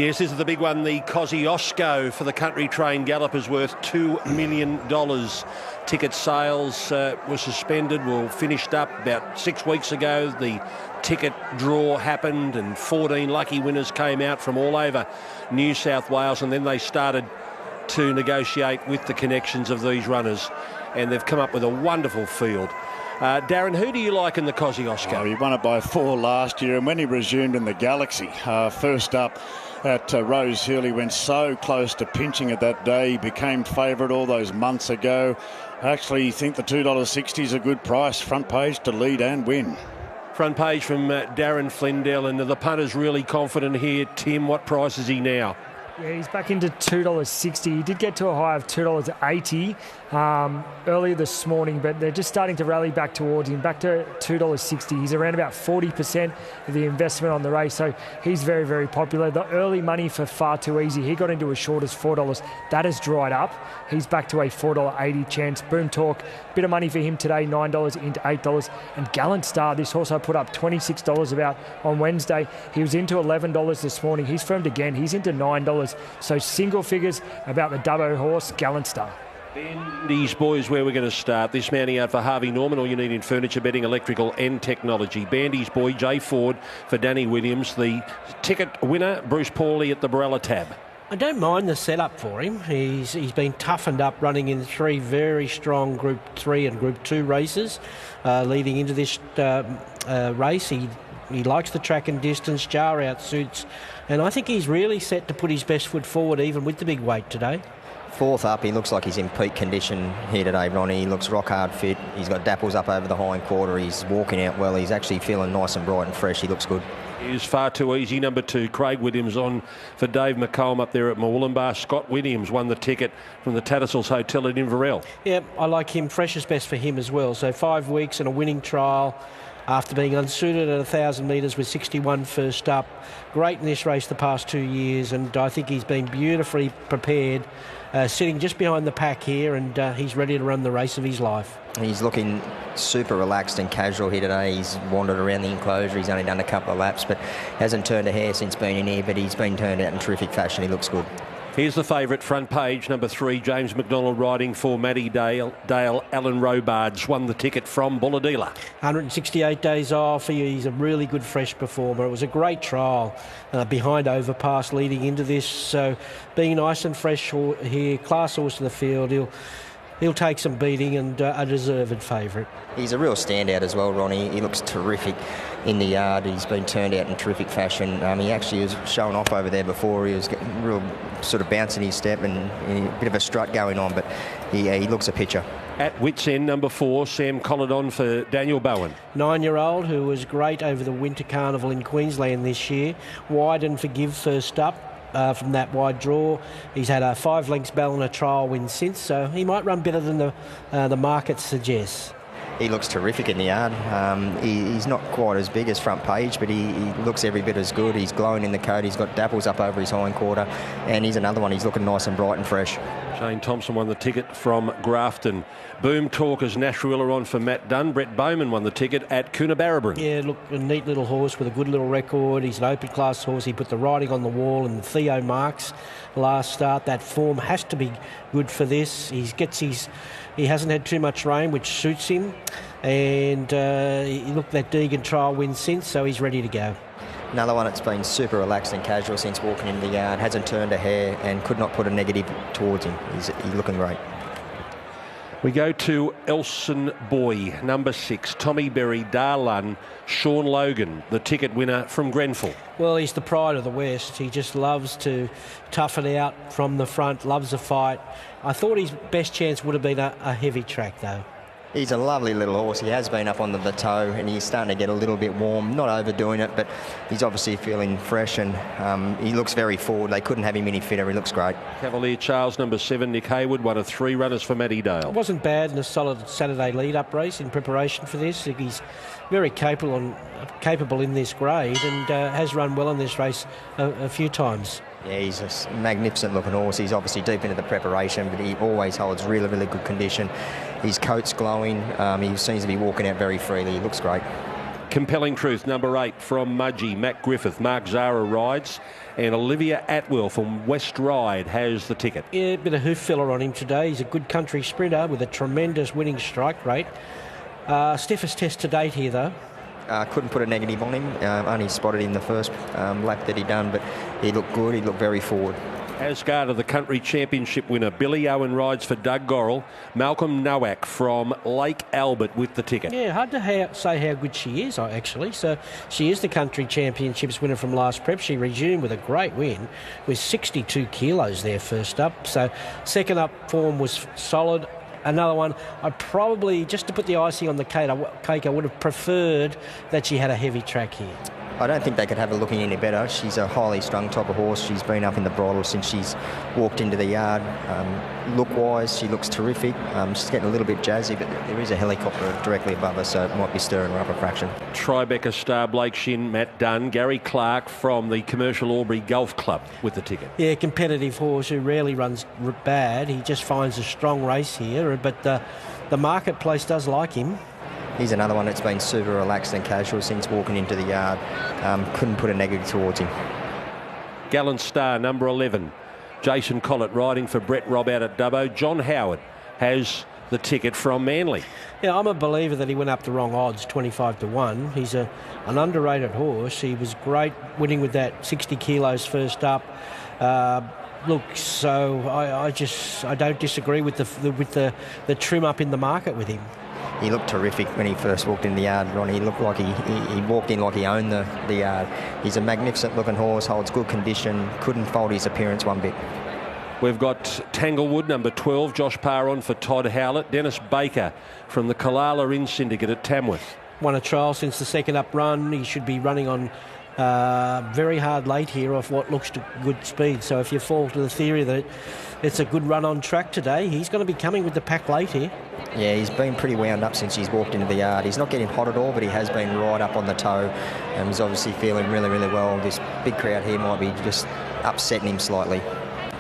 Yes, this is the big one. The Kosciuszko for the country trained gallopers worth $2 million. Ticket sales were suspended, finished up about 6 weeks ago. The ticket draw happened and 14 lucky winners came out from all over New South Wales, and then they started to negotiate with the connections of these runners, and they've come up with a wonderful field. Darren, who do you like in the Kosciuszko? Oh, he won it by 4 last year, and when he resumed in the Galaxy, first up at Rose Hill, he went so close to pinching it that day. He became favourite all those months ago. I actually think the $2.60 is a good price, front page to lead and win. Front page from Darren Flindell, and the punter's really confident here. Tim, what price is he now? Yeah, he's back into $2.60. He did get to a high of $2.80 earlier this morning, but they're just starting to rally back towards him, back to $2.60. He's around about 40% of the investment on the race, so he's very, very popular. The early money for Far Too Easy, he got into as short as $4. That has dried up. He's back to a $4.80 chance. Boom Talk, bit of money for him today, $9 into $8. And Gallant Star, this horse I put up $26 about on Wednesday. He was into $11 this morning. He's firmed again. He's into $9. So single figures about the Dubbo horse, Gallant Star. Bandy's Boys, where we're going to start. This mounting out for Harvey Norman. All you need in furniture, bedding, electrical and technology. Bandy's Boy, Jay Ford for Danny Williams. The ticket winner, Bruce Paulley at the Barella tab. I don't mind the setup for him. He's been toughened up running in 3 very strong Group 3 and Group 2 races leading into this race. He likes the track and distance, jar out suits, and I think he's really set to put his best foot forward even with the big weight today. 4th up, he looks like he's in peak condition here today, Ronnie. He looks rock hard fit. He's got dapples up over the hind quarter. He's walking out well. He's actually feeling nice and bright and fresh. He looks good. He's Far Too Easy, number 2. Craig Williams on for Dave McComb up there at Moolumbar. Scott Williams won the ticket from the Tattersalls Hotel at Inverell. Yeah, I like him. Fresh is best for him as well. So 5 weeks and a winning trial after being unsuited at 1,000 metres with 61 first up. Great in this race the past 2 years, and I think he's been beautifully prepared, sitting just behind the pack here, and he's ready to run the race of his life. He's looking super relaxed and casual here today. He's wandered around the enclosure. He's only done a couple of laps, but hasn't turned a hair since being in here, but he's been turned out in terrific fashion. He looks good. Here's the favourite, front page, number 3, James McDonald riding for Matty Dale. Alan Robards won the ticket from Bulladila. 168 days off. He's a really good fresh performer. It was a great trial behind Overpass leading into this. So being nice and fresh here, class horse to the field, he'll take some beating and a deserved favourite. He's a real standout as well, Ronnie. He looks terrific in the yard. He's been turned out in terrific fashion. He actually was showing off over there before. He was getting real sort of bouncing his step and a bit of a strut going on, but he looks a picture. At Wits End, number 4, Sam Colladon for Daniel Bowen. 9-year-old who was great over the Winter Carnival in Queensland this year. Wide and Forgive first up. From that wide draw, he's had a 5 lengths Ballina trial win since, so he might run better than the market suggests. He looks terrific in the yard. He's not quite as big as front page, but he looks every bit as good. He's glowing in the coat. He's got dapples up over his hind quarter, and he's another one. He's looking nice and bright and fresh. Shane Thompson won the ticket from Grafton. Boom Talkers, Nashrilla on for Matt Dunn. Brett Bowman won the ticket at Coonabarabran. Yeah, look, a neat little horse with a good little record. He's an open class horse. He put the riding on the wall in Theo Marks last start. That form has to be good for this. He hasn't had too much rain, which suits him. And that Deegan trial win since, so he's ready to go. Another one that's been super relaxed and casual since walking into the yard. Hasn't turned a hair and could not put a negative towards him. He's looking great. We go to Elson Boy, number 6, Tommy Berry, Darlun, Sean Logan, the ticket winner from Grenfell. Well, he's the pride of the West. He just loves to tough it out from the front, loves a fight. I thought his best chance would have been a heavy track, though. He's a lovely little horse. He has been up on the toe and he's starting to get a little bit warm. Not overdoing it, but he's obviously feeling fresh and he looks very forward. They couldn't have him any fitter. He looks great. Cavalier Charles, number 7, Nick Hayward, one of 3 runners for Matty Dale. It wasn't bad in a solid Saturday lead-up race in preparation for this. He's very capable in this grade and has run well in this race a few times. Yeah, he's a magnificent looking horse. He's obviously deep into the preparation, but he always holds really, really good condition. His coat's glowing. He seems to be walking out very freely. He looks great. Compelling Truth, number 8 from Mudgee. Matt Griffith, Mark Zara rides, and Olivia Atwell from West Ryde has the ticket. Yeah, a bit of hoof filler on him today. He's a good country sprinter with a tremendous winning strike rate. Stiffest test to date here, though. Couldn't put a negative on him. Only spotted in the first lap that he done, but he looked good. He looked very forward. Asgard of the Country Championship winner. Billy Owen rides for Doug Gorrell. Malcolm Nowak from Lake Albert with the ticket. Yeah, hard to say how good she is, actually. So she is the Country Championships winner from last prep. She resumed with a great win with 62 kilos there first up. So second up form was solid. Another one, I probably, just to put the icing on the cake, I would have preferred that she had a heavy track here. I don't think they could have her looking any better. She's a highly strung type of horse. She's been up in the bridle since she's walked into the yard. Look-wise, she looks terrific. She's getting a little bit jazzy, but there is a helicopter directly above her, so it might be stirring her up a fraction. Tribeca star Blake Shin, Matt Dunn, Gary Clark from the Commercial Albury Golf Club with the ticket. Yeah, competitive horse who rarely runs bad. He just finds a strong race here, but the marketplace does like him. He's another one that's been super relaxed and casual since walking into the yard. Couldn't put a negative towards him. Gallant Star, number 11. Jason Collett riding for Brett Robb out at Dubbo. John Howard has the ticket from Manly. Yeah, I'm a believer that he went up the wrong odds, 25 to 1. He's an underrated horse. He was great winning with that 60 kilos first up. Look, so I don't disagree with the trim up in the market with him. He looked terrific when he first walked in the yard, Ronnie. He looked like he walked in like he owned the yard. He's a magnificent looking horse, holds good condition, couldn't fault his appearance one bit. We've got Tanglewood, number 12, Josh Parr on for Todd Howlett. Dennis Baker from the Kalala Inn Syndicate at Tamworth. Won a trial since the second up run. He should be running on very hard late here off what looks to good speed. So if you fall to the theory that it's a good run on track today, he's going to be coming with the pack late here. Yeah, he's been pretty wound up since he's walked into the yard. He's not getting hot at all, but he has been right up on the toe and he's obviously feeling really, really well. This big crowd here might be just upsetting him slightly.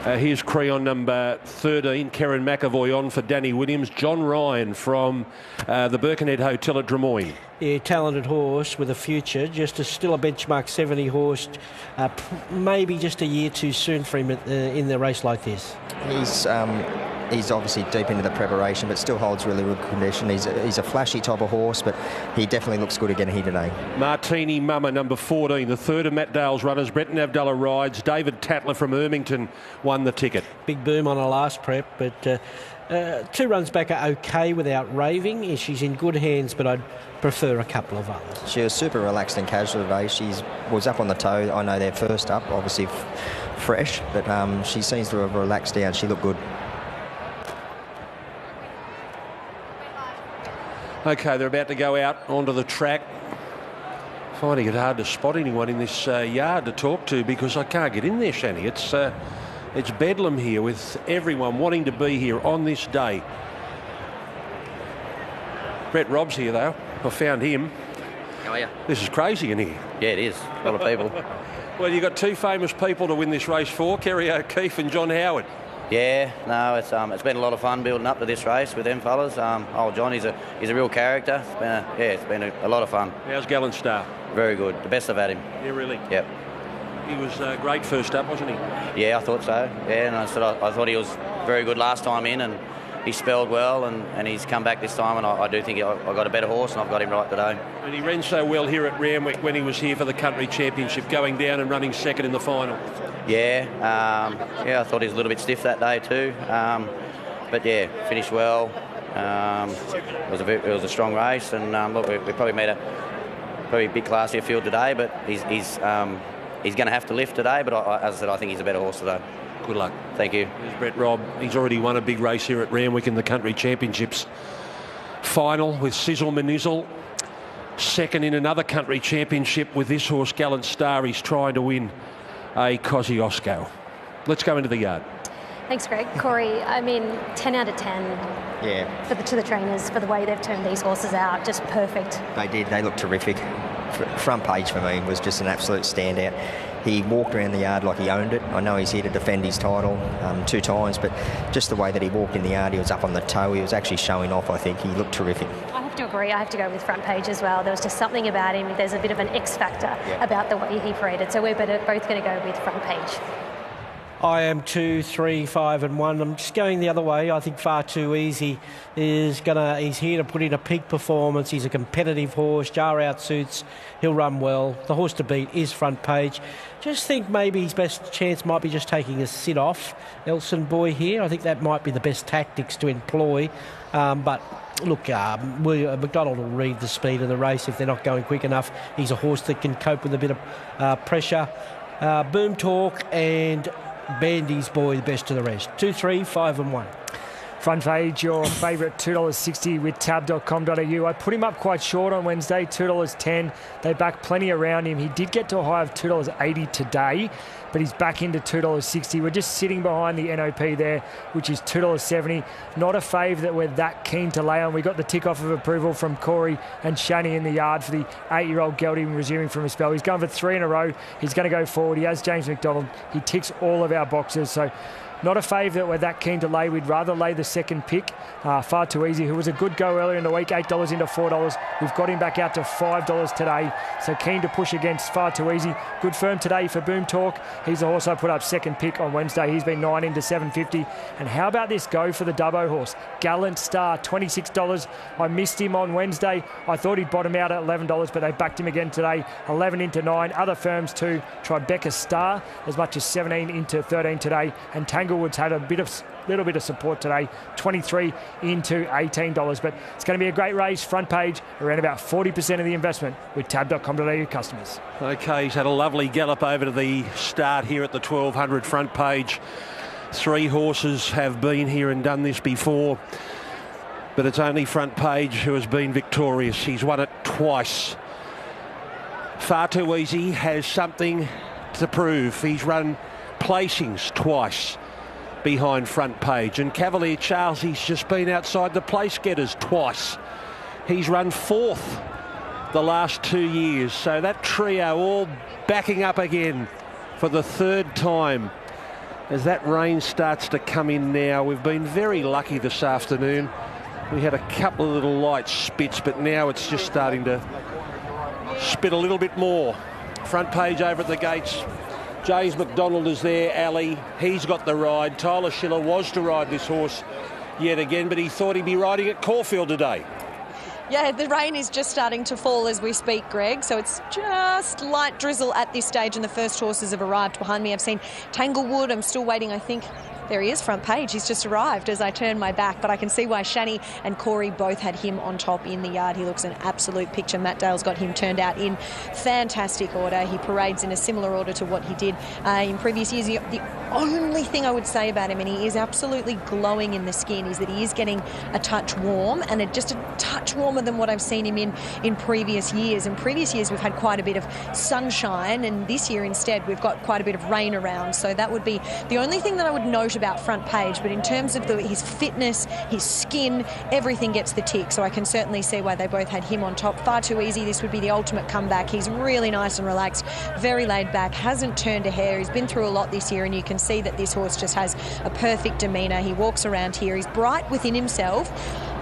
Here's Creon number 13, Karen McAvoy on for Danny Williams. John Ryan from the Birkenhead Hotel at Drummoyne. Yeah, talented horse with a future, still a benchmark 70 horse, maybe just a year too soon for him in the race like this. He's obviously deep into the preparation, but still holds really good condition. He's a flashy type of horse, but he definitely looks good again here today. Martini Mama, number 14, the third of Matt Dale's runners. Bretton Avdulla rides. David Tatler from Ermington won the ticket. Big boom on her last prep, but 2 runs back are okay without raving. She's in good hands, but I'd prefer a couple of others. She was super relaxed and casual today. She was up on the toe. I know they're first up, obviously fresh, but she seems to have relaxed down. She looked good. OK, they're about to go out onto the track. Finding it hard to spot anyone in this yard to talk to because I can't get in there, Shani. It's bedlam here with everyone wanting to be here on this day. Brett Robb's here, though. I found him. How are you? This is crazy in here. Yeah, it is. A lot of people. Well, you've got 2 famous people to win this race for, Kerry O'Keefe and John Howard. Yeah, no, it's been a lot of fun building up to this race with them fellas. Old John, he's a real character. It's been a lot of fun. How's Gallant Star? Very good. The best I've had him. Yeah, really? Yep. He was great first up, wasn't he? Yeah, I thought so. Yeah, and I thought he was very good last time in, and he spelled well, and he's come back this time, and I do think I got a better horse, and I've got him right today. And he ran so well here at Randwick when he was here for the Country Championship, going down and running second in the final. Yeah, I thought he was a little bit stiff that day too, but yeah, finished well. It was a strong race, and look, we probably made a bit classier field today, but he's going to have to lift today. But as I said, I think he's a better horse today. Good luck. Thank you. There's Brett Robb. He's already won a big race here at Randwick in the Country Championships final with Sizzle Manizzle. Second in another Country Championship with this horse, Gallant Star. He's trying to win a Kosciuszko. Let's go into the yard. Thanks, Greg. Corey, I mean, 10 out of 10. Yeah. To the trainers for the way they've turned these horses out. Just perfect. They did. They looked terrific. Front page for me was just an absolute standout. He walked around the yard like he owned it. I know he's here to defend his title 2 times, but just the way that he walked in the yard, he was up on the toe. He was actually showing off, I think. He looked terrific. I have to agree. I have to go with Front Page as well. There was just something about him. There's a bit of an X factor about the way he paraded. So we're both going to go with Front Page. I am 2, 3, 5 and 1. I'm just going the other way. I think Far Too Easy he's here to put in a peak performance. He's a competitive horse. Jar outsuits. He'll run well. The horse to beat is Front Page. Just think maybe his best chance might be just taking a sit off Elson Boy here. I think that might be the best tactics to employ. But look, McDonald will read the speed of the race if they're not going quick enough. He's a horse that can cope with a bit of pressure. Boom Talk and Bandy's Boy the best to the rest. 2, 3, 5 and 1. Front Page, your favourite, $2.60 with tab.com.au. I put him up quite short on Wednesday, $2.10. They backed plenty around him. He did get to a high of $2.80 today, but he's back into $2.60. We're just sitting behind the NOP there, which is $2.70. Not a fave that we're that keen to lay on. We got the tick-off of approval from Corey and Shani in the yard for the 8-year-old gelding resuming from a spell. He's going for 3 in a row. He's going to go forward. He has James McDonald. He ticks all of our boxes, so not a fave that we're that keen to lay. We'd rather lay the second pick. Far Too Easy, who was a good go earlier in the week, $8 into $4. We've got him back out to $5 today. So keen to push against Far Too Easy. Good firm today for Boom Talk. He's the horse I put up second pick on Wednesday. He's been 9 into $7.50. And how about this go for the Dubbo horse? Gallant Star, $26. I missed him on Wednesday. I thought he'd bottom out at $11, but they backed him again today. 11 into 9. Other firms too. Tribeca Star, as much as 17 into 13 today. And Tanglewood's had a little bit of support today, 23 into $18. But it's going to be a great race. Front Page, around about 40% of the investment with tab.com.au customers. Okay, he's had a lovely gallop over to the start here at the 1200 Front Page. 3 horses have been here and done this before, but it's only Front Page who has been victorious. He's won it twice. Far Too Easy has something to prove. He's run placings twice behind Front Page, and Cavalier Charles, he's just been outside the place getters twice. He's run 4th the last 2 years, so that trio all backing up again for the 3rd time as that rain starts to come in now. We've been very lucky this afternoon. We had a couple of little light spits, but now it's just starting to spit a little bit more. Front Page over at the gates. James McDonald is there, Ali. He's got the ride. Tyler Schiller was to ride this horse yet again, but he thought he'd be riding at Caulfield today. Yeah, the rain is just starting to fall as we speak, Greg, so it's just light drizzle at this stage, and the first horses have arrived behind me. I've seen Tanglewood. I'm still waiting, I think. There he is, Front Page. He's just arrived as I turn my back, but I can see why Shani and Corey both had him on top in the yard. He looks an absolute picture. Matt Dale's got him turned out in fantastic order. He parades in a similar order to what he did in previous years. The only thing I would say about him, and he is absolutely glowing in the skin, is that he is getting a touch warm, and just a touch warmer than what I've seen him in previous years. In previous years, we've had quite a bit of sunshine, and this year instead, we've got quite a bit of rain around. So that would be the only thing that I would note about Front Page, but in terms of his fitness, his skin, everything gets the tick, so I can certainly see why they both had him on top. Far Too Easy, this would be the ultimate comeback. He's really nice and relaxed, very laid back, hasn't turned a hair. He's been through a lot this year, and you can see that this horse just has a perfect demeanour. He walks around here, he's bright within himself,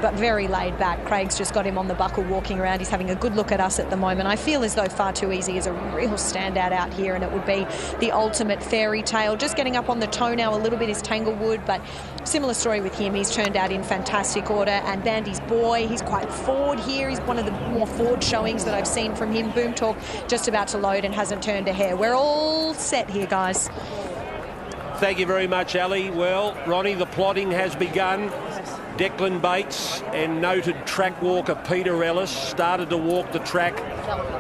but very laid back. Craig's just got him on the buckle walking around. He's having a good look at us at the moment. I feel as though Far Too Easy is a real standout out here, and it would be the ultimate fairy tale. Just getting up on the toe now a little bit is Tanglewood, but similar story with him. He's turned out in fantastic order. And Bandy's Boy, he's quite forward here. He's one of the more forward showings that I've seen from him. Boom Talk just about to load and hasn't turned a hair. We're all set here, guys. Thank you very much, Ali. Well, Ronnie, the plotting has begun. Declan Bates and noted track walker Peter Ellis started to walk the track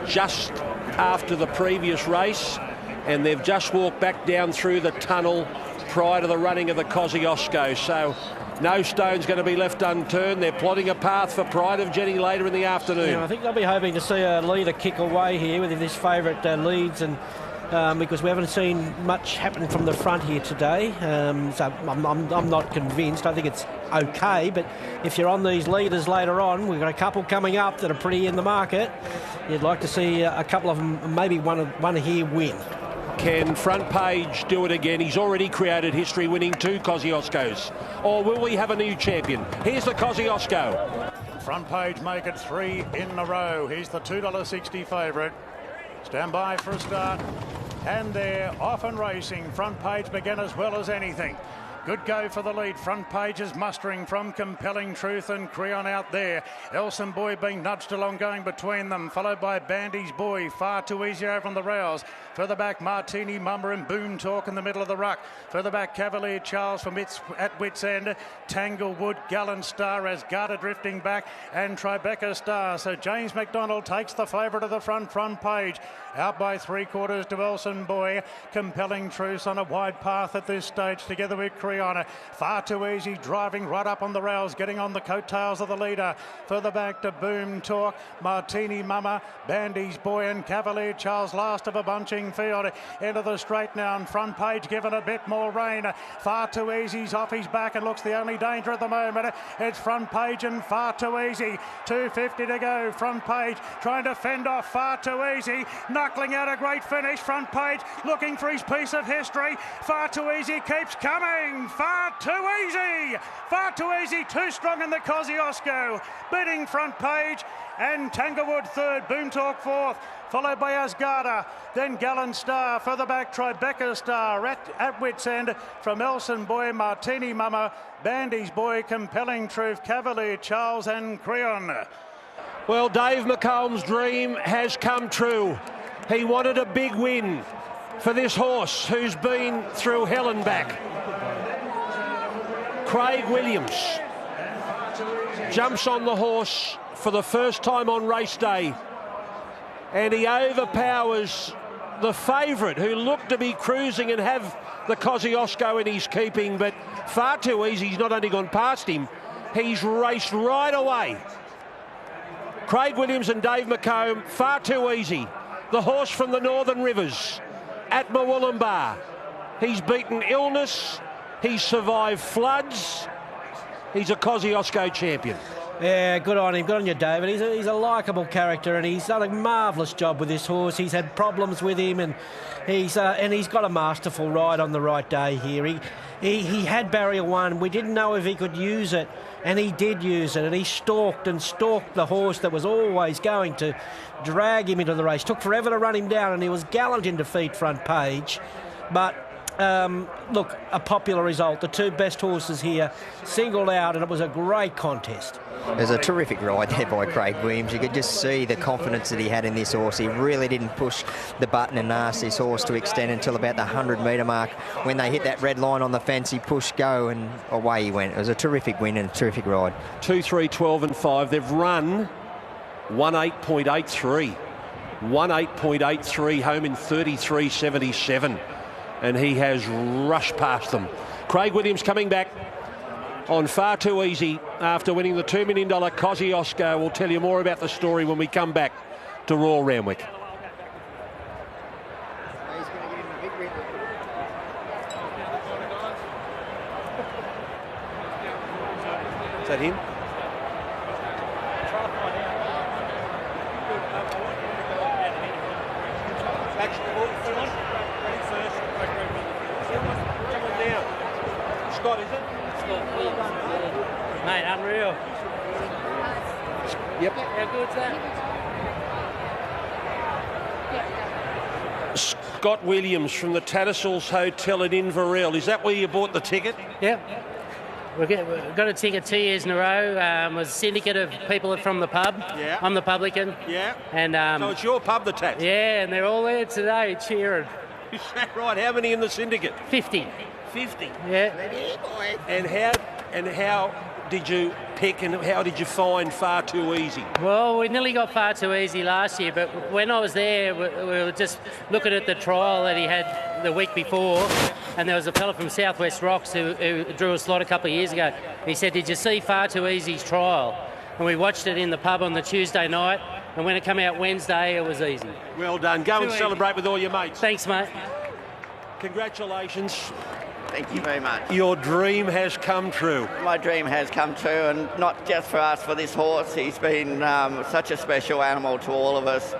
just after the previous race, and they've just walked back down through the tunnel prior to the running of the Kosciuszko. So no stone's going to be left unturned. They're plotting a path for Pride of Jenny later in the afternoon. Yeah, I think they'll be hoping to see a leader kick away here with his favourite leads, and because we haven't seen much happen from the front here today. So I'm not convinced. I think it's okay, but if you're on these leaders later on, we've got a couple coming up that are pretty in the market. You'd like to see a couple of them, maybe one here win. Can Front Page do it again? He's already created history winning 2 Kosciuszkos. Or will we have a new champion? Here's the Kosciuszko. Front Page make it 3 in a row. He's the $2.60 favourite. Stand by for a start. And they're off and racing. Front Page began as well as anything. Good go for the lead. Front Page is mustering from Compelling Truth and Creon out there. Elson Boy being nudged along, going between them, followed by Bandy's Boy. Far Too Easy over on the rails. Further back, Martini Mummer and Boom Talk in the middle of the ruck. Further back, Cavalier Charles from at Wits End. Tanglewood, Gallant Star as Garter drifting back, and Tribeca Star. So James McDonald takes the favourite of the Front Page. Out by 3/4 to Elson Boy. Compelling Truth on a wide path at this stage, together with Creon. Far Too Easy driving right up on the rails, getting on the coattails of the leader. Further back to Boom Talk, Martini Mama, Bandy's Boy and Cavalier Charles, last of a bunching field. Into the straight now, and Front Page given a bit more rain. Far Too Easy's off his back and looks the only danger at the moment. It's Front Page and Far Too Easy. 2:50 to go. Front Page trying to fend off Far Too Easy, knuckling out a great finish. Front Page looking for his piece of history. Far Too Easy keeps coming. Far Too Easy. Far Too Easy, too strong in the Kosciuszko. Beating Front Page, and Tanglewood third. Boom Talk fourth, followed by Asgarda. Then Gallant Star. Further back, Tribeca Star at Wits End from Elson Boy, Martini Mama, Bandy's Boy, Compelling Truth, Cavalier Charles and Creon. Well, Dave McCollum's dream has come true. He wanted a big win for this horse who's been through hell and back. Craig Williams jumps on the horse for the first time on race day, and he overpowers the favourite, who looked to be cruising and have the Kosciuszko in his keeping, but Far Too Easy's not only gone past him, he's raced right away. Craig Williams and Dave McComb. Far Too Easy, the horse from the Northern Rivers at Murwillumbah. He's beaten illness, he's survived floods, he's a Kosciuszko champion. Yeah, good on him. Good on you, David. He's a likeable character, and he's done a marvellous job with this horse. He's had problems with him, and he's got a masterful ride on the right day here. He had barrier one. We didn't know if he could use it, and he did use it, and he stalked the horse that was always going to drag him into the race. Took forever to run him down, and he was gallant in defeat, Front Page. But look, a popular result. The two best horses here singled out, and it was a great contest. It was a terrific ride there by Craig Williams. You could just see the confidence that he had in this horse. He really didn't push the button and ask this horse to extend until about the 100-metre mark. When they hit that red line on the fence, he pushed go, and away he went. It was a terrific win and a terrific ride. 2, 3, 12 and 5. They've run 18.83. 18.83 home in 33.77. And he has rushed past them. Craig Williams coming back on Far Too Easy after winning the $2 million Kosciuszko. We'll tell you more about the story when we come back to Royal Randwick. Is that him? Scott, is it? Mate, unreal. Yep. How good's that? Scott Williams from the Tattersalls Hotel in Inverell. Is that where you bought the ticket? Yep. We've got a ticket 2 years in a row. It was a syndicate of people from the pub. Yeah. I'm the publican. Yeah. And so it's your pub, the Tats? Yeah, and they're all there today cheering. Is that right? How many in the syndicate? 50. 50. Yeah. And how did you pick, and how did you find Far Too Easy? Well, we nearly got Far Too Easy last year, but when I was there, we were just looking at the trial that he had the week before, and there was a fella from Southwest Rocks who drew a slot a couple of years ago. He said, "Did you see Far Too Easy's trial?" And we watched it in the pub on the Tuesday night, and when it came out Wednesday, it was easy. Well done. Go and celebrate with all your mates. Thanks, mate. Congratulations. Thank you very much. Your dream has come true. My dream has come true, and not just for us, for this horse. He's been such a special animal to all of us,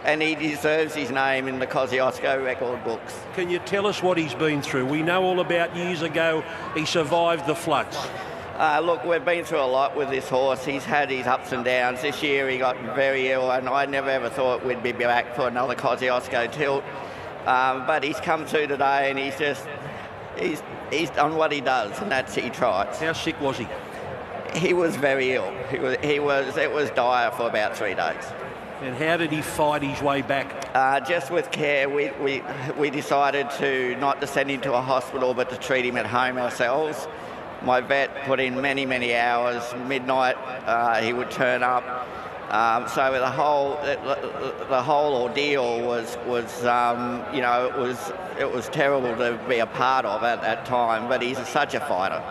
and he deserves his name in the Kosciuszko record books. Can you tell us what he's been through? We know all about years ago he survived the floods. Look, we've been through a lot with this horse. He's had his ups and downs. This year he got very ill, and I never ever thought we'd be back for another Kosciuszko tilt. But he's come through today, and he's done what he does, and that's he tries. How sick was he? He was very ill. It was dire for about 3 days. And how did he fight his way back? Just with care. We decided to not to send him to a hospital, but to treat him at home ourselves. My vet put in many, many hours. Midnight, he would turn up. So the whole ordeal was it was terrible to be a part of at that time. But he's such a fighter.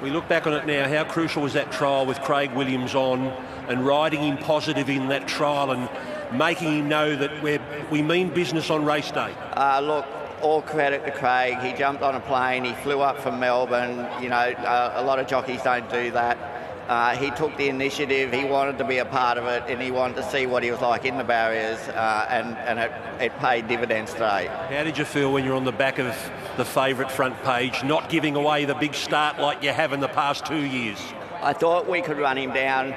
We look back on it now. How crucial was that trial with Craig Williams on, and riding him positive in that trial, and making him know that we mean business on race day? Look. All credit to Craig. He jumped on a plane. He flew up from Melbourne. A lot of jockeys don't do that. He took the initiative. He wanted to be a part of it, and he wanted to see what he was like in the barriers, and it paid dividends today. How did you feel when you're on the back of the favourite front page, not giving away the big start like you have in the past 2 years? I thought we could run him down.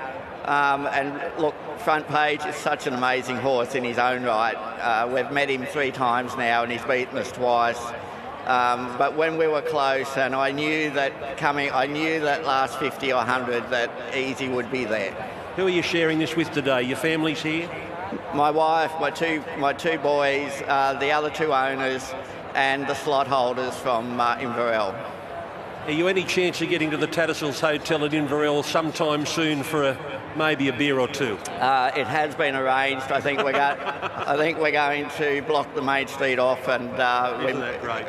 And look, Front Page is such an amazing horse in his own right. We've met him 3 times now, and he's beaten us twice. But when we were close, and I knew that last 50 or 100 that Easy would be there. Who are you sharing this with today? Your family's here? My wife, my two boys, the other 2 owners, and the slot holders from Inverell. Are you any chance of getting to the Tattersalls Hotel at Inverell sometime soon for maybe a beer or 2? It has been arranged. I think we're going to block the main street off, and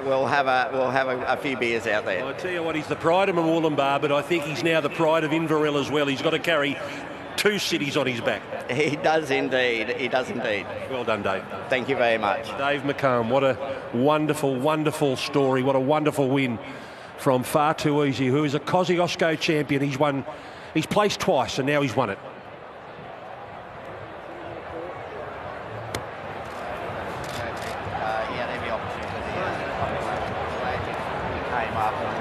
we'll have a few beers out there. Well, I tell you what, he's the pride of Mawulambar, but I think he's now the pride of Inverell as well. He's got to carry 2 cities on his back. He does indeed. He does indeed. Well done, Dave. Thank you very much. Dave McComb, what a wonderful, wonderful story. What a wonderful win from Far Too Easy, who is a Kosciuszko champion. He's placed twice, and now he's won it. Every opportunity. He came up and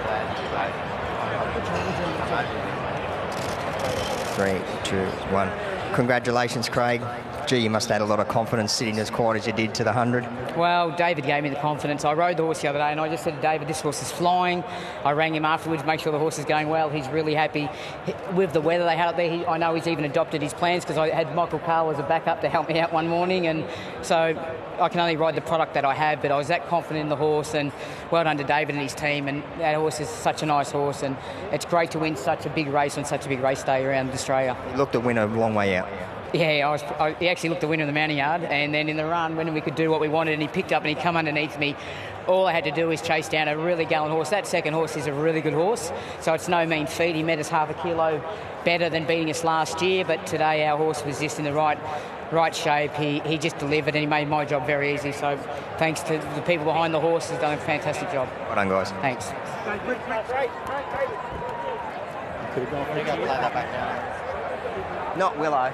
3, 2, 1. Congratulations, Craig. Gee, you must have had a lot of confidence sitting as quiet as you did to the 100. Well, David gave me the confidence. I rode the horse the other day, and I just said to David, this horse is flying. I rang him afterwards to make sure the horse is going well. He's really happy with the weather they had up there. I know he's even adopted his plans, because I had Michael Carl as a backup to help me out one morning, and so I can only ride the product that I have, but I was that confident in the horse, and well done to David and his team. And that horse is such a nice horse, and it's great to win such a big race on such a big race day around Australia. He looked to win a long way out. Yeah, he actually looked the winner of the mounting yard, and then in the run, when we could do what we wanted, and he picked up and he come underneath me, all I had to do was chase down a really gallant horse. That second horse is a really good horse, so it's no mean feat. He met us half a kilo better than beating us last year, but today our horse was just in the right shape. He just delivered, and he made my job very easy. So thanks to the people behind the horse, who've done a fantastic job. Well done, guys. Thanks. Could have gone. Play that back down. Not Willow.